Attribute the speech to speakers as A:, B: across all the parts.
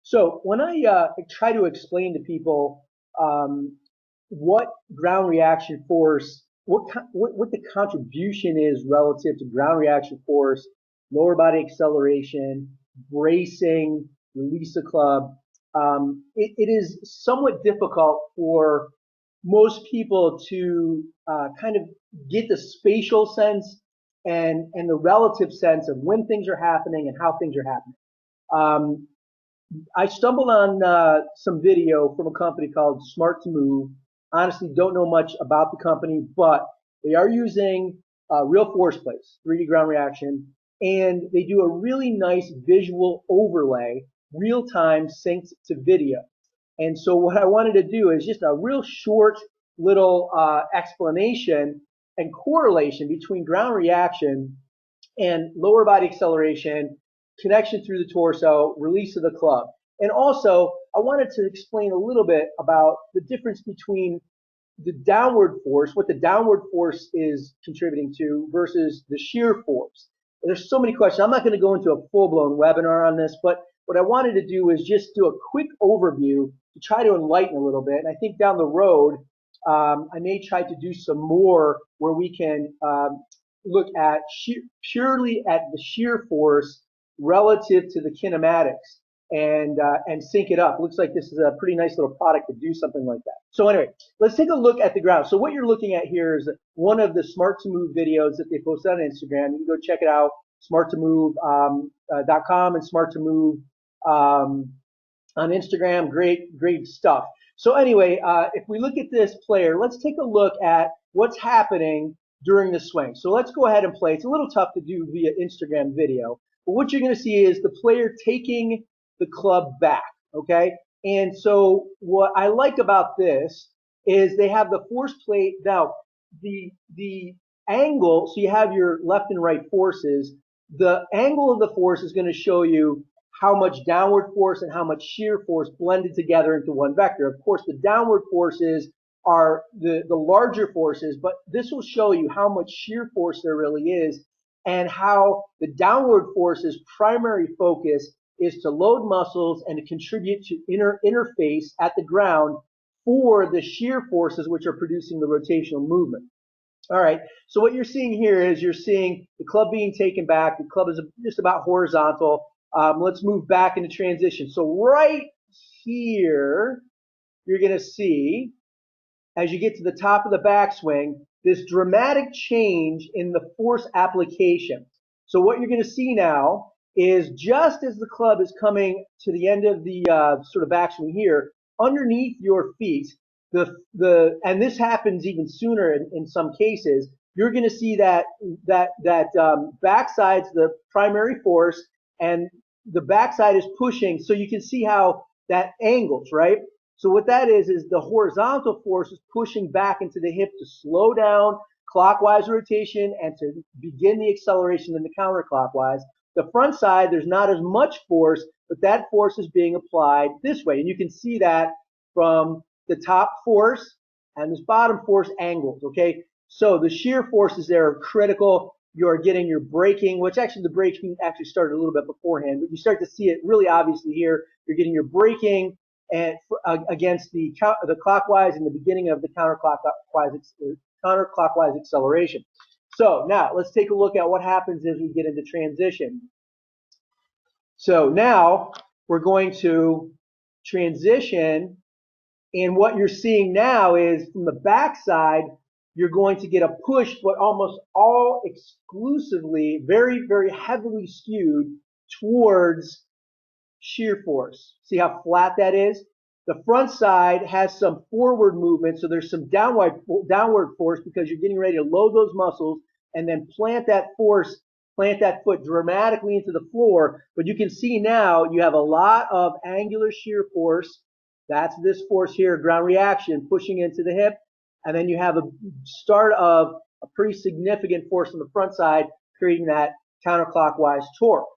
A: So when I try to explain to people what ground reaction force, what the contribution is relative to ground reaction force, lower body acceleration, bracing, release of club, it is somewhat difficult for most people to kind of get the spatial sense and the relative sense of when things are happening and how things are happening. I stumbled on some video from a company called Smart to Move. Honestly, don't know much about the company, but they are using real force plates, 3D ground reaction, and they do a really nice visual overlay, real time synced to video. And so what I wanted to do is just a real short little explanation and correlation between ground reaction and lower body acceleration, connection through the torso, release of the club. And also, I wanted to explain a little bit about the difference between the downward force, what the downward force is contributing to, versus the shear force. There's so many questions. I'm not going to go into a full-blown webinar on this, but what I wanted to do is just do a quick overview to try to enlighten a little bit. And I think down the road, I may try to do some more where we can look at purely at the shear force relative to the kinematics and sync it up. Looks like this is a pretty nice little product to do something like that. So anyway, let's take a look at the ground. So what you're looking at here is one of the Smart to Move videos that they posted on Instagram. You can go check it out, smarttomove.com and Smart to Move on Instagram. Great stuff. So anyway, if we look at this player, let's take a look at what's happening during the swing. So let's go ahead and play. It's a little tough to do via Instagram video, but what you're going to see is the player taking the club back, okay? And so what I like about this is they have the force plate. Now, the angle, so you have your left and right forces. The angle of the force is going to show you how much downward force and how much shear force blended together into one vector. Of course, the downward forces are the larger forces, but this will show you how much shear force there really is and how the downward force's primary focus is to load muscles and to contribute to interface at the ground for the shear forces which are producing the rotational movement. All right, so what you're seeing here is you're seeing the club being taken back. The club is just about horizontal. Let's move back into transition. So right here, you're going to see, as you get to the top of the backswing, this dramatic change in the force application. So what you're going to see now is just as the club is coming to the end of the sort of backswing here, underneath your feet, and this happens even sooner in some cases, you're going to see that backside's the primary force, and the backside is pushing. So you can see how that angles, right? So what that is the horizontal force is pushing back into the hip to slow down clockwise rotation and to begin the acceleration in the counterclockwise. The front side, there's not as much force, but that force is being applied this way. And you can see that from the top force and this bottom force angles, okay? So the shear forces there are critical. You're getting your braking, which actually the braking actually started a little bit beforehand, but you start to see it really obviously here. You're getting your braking and against the clockwise and the beginning of the counterclockwise acceleration. So now let's take a look at what happens as we get into transition. So now we're going to transition, and what you're seeing now is from the backside, you're going to get a push, but almost all exclusively, very, very heavily skewed towards shear force. See how flat that is? The front side has some forward movement, so there's some downward force because you're getting ready to load those muscles and then plant that foot dramatically into the floor. But you can see now you have a lot of angular shear force. That's this force here, ground reaction, pushing into the hip. And then you have a start of a pretty significant force on the front side, creating that counterclockwise torque.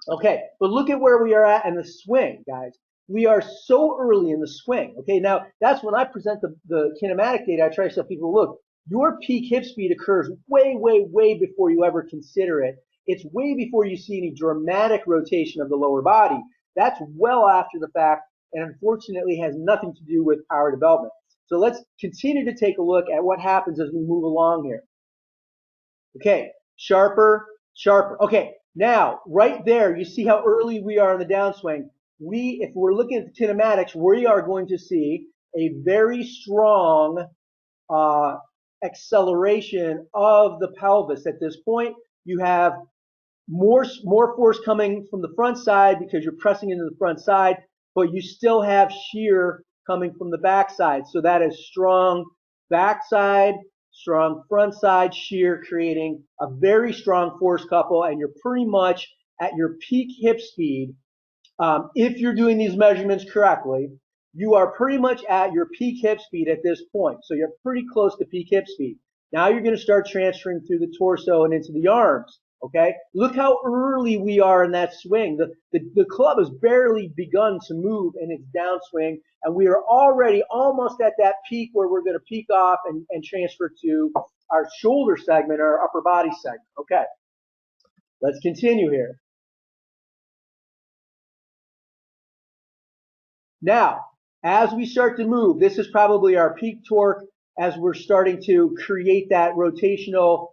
A: Okay, but look at where we are at in the swing, guys. We are so early in the swing. Okay, now that's when I present the kinematic data. I try to tell people, look, your peak hip speed occurs way, way, way before you ever consider it. It's way before you see any dramatic rotation of the lower body. That's well after the fact, and unfortunately has nothing to do with power development. So let's continue to take a look at what happens as we move along here. Okay, sharper, sharper. Okay, now right there, you see how early we are in the downswing. If we're looking at the kinematics, we are going to see a very strong uh, acceleration of the pelvis. At this point, you have more force coming from the front side because you're pressing into the front side, but you still have shear coming from the back side. So that is strong backside, strong front side shear, creating a very strong force couple, and you're pretty much at your peak hip speed. If you're doing these measurements correctly, you are pretty much at your peak hip speed at this point. So you're pretty close to peak hip speed. Now you're going to start transferring through the torso and into the arms. Okay, look how early we are in that swing. The club has barely begun to move in its downswing, and we are already almost at that peak where we're going to peak off and transfer to our shoulder segment, our upper body segment. Okay, let's continue here. Now, as we start to move, this is probably our peak torque as we're starting to create that rotational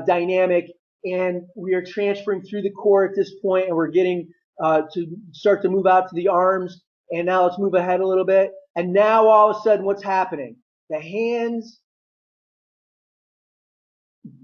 A: dynamic, and we are transferring through the core at this point, and we're getting to start to move out to the arms. And now let's move ahead a little bit. And now all of a sudden, what's happening? The hands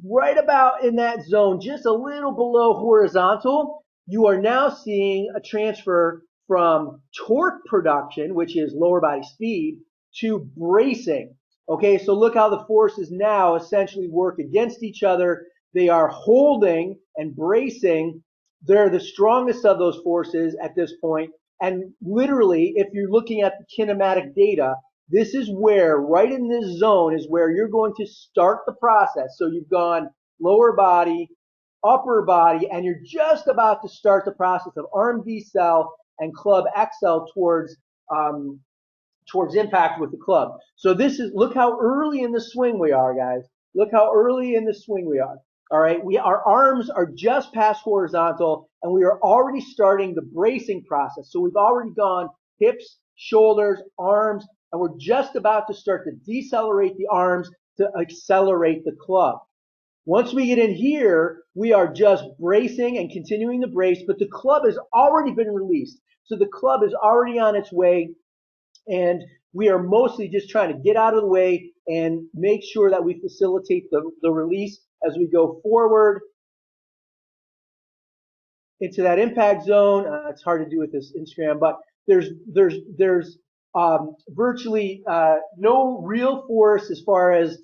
A: right about in that zone, just a little below horizontal, you are now seeing a transfer from torque production, which is lower body speed, to bracing. Okay, so look how the forces now essentially work against each other. They are holding and bracing. They're the strongest of those forces at this point. And literally, if you're looking at the kinematic data, this is where, right in this zone, is where you're going to start the process. So you've gone lower body, upper body, and you're just about to start the process of arm decel and club accel towards impact with the club. So this is, look how early in the swing we are, guys. Look how early in the swing we are. All right, our arms are just past horizontal, and we are already starting the bracing process. So we've already gone hips, shoulders, arms, and we're just about to start to decelerate the arms to accelerate the club. Once we get in here, we are just bracing and continuing the brace, but the club has already been released. So the club is already on its way, and we are mostly just trying to get out of the way and make sure that we facilitate the release as we go forward into that impact zone. It's hard to do with this Instagram, but there's virtually no real force as far as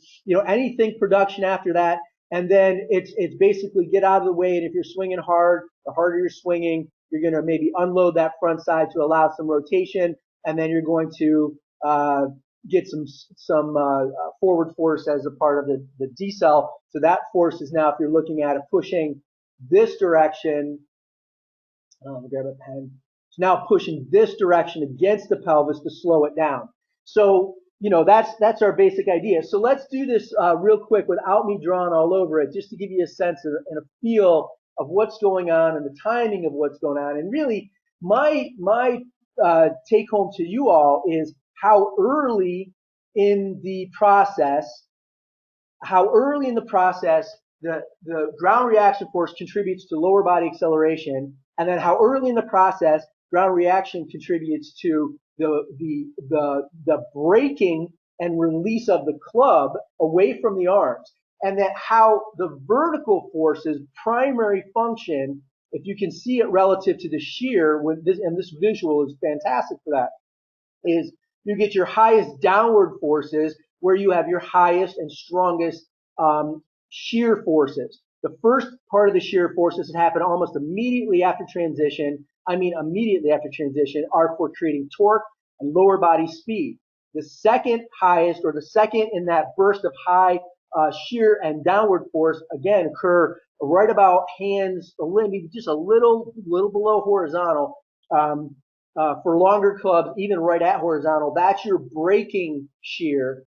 A: anything production after that. And then it's basically get out of the way. And if you're swinging hard, the harder you're swinging, you're going to maybe unload that front side to allow some rotation, and then you're going to get some forward force as a part of the decel. So that force is now, if you're looking at it, pushing this direction. Grab a pen. It's now pushing this direction against the pelvis to slow it down. So that's our basic idea. So let's do this real quick without me drawing all over it, just to give you a sense and a feel of what's going on and the timing of what's going on. And really, my take home to you all is how early in the process the ground reaction force contributes to lower body acceleration, and then how early in the process ground reaction contributes to the braking and release of the club away from the arms, and that how the vertical force's primary function, if you can see it relative to the shear, and this visual is fantastic for that, is you get your highest downward forces where you have your highest and strongest shear forces. The first part of the shear forces that happen almost immediately after transition, are for creating torque and lower body speed. The second highest, or the second in that burst of high shear and downward force, again, occur right about hands, maybe just a little below horizontal. For longer clubs, even right at horizontal, that's your braking shear.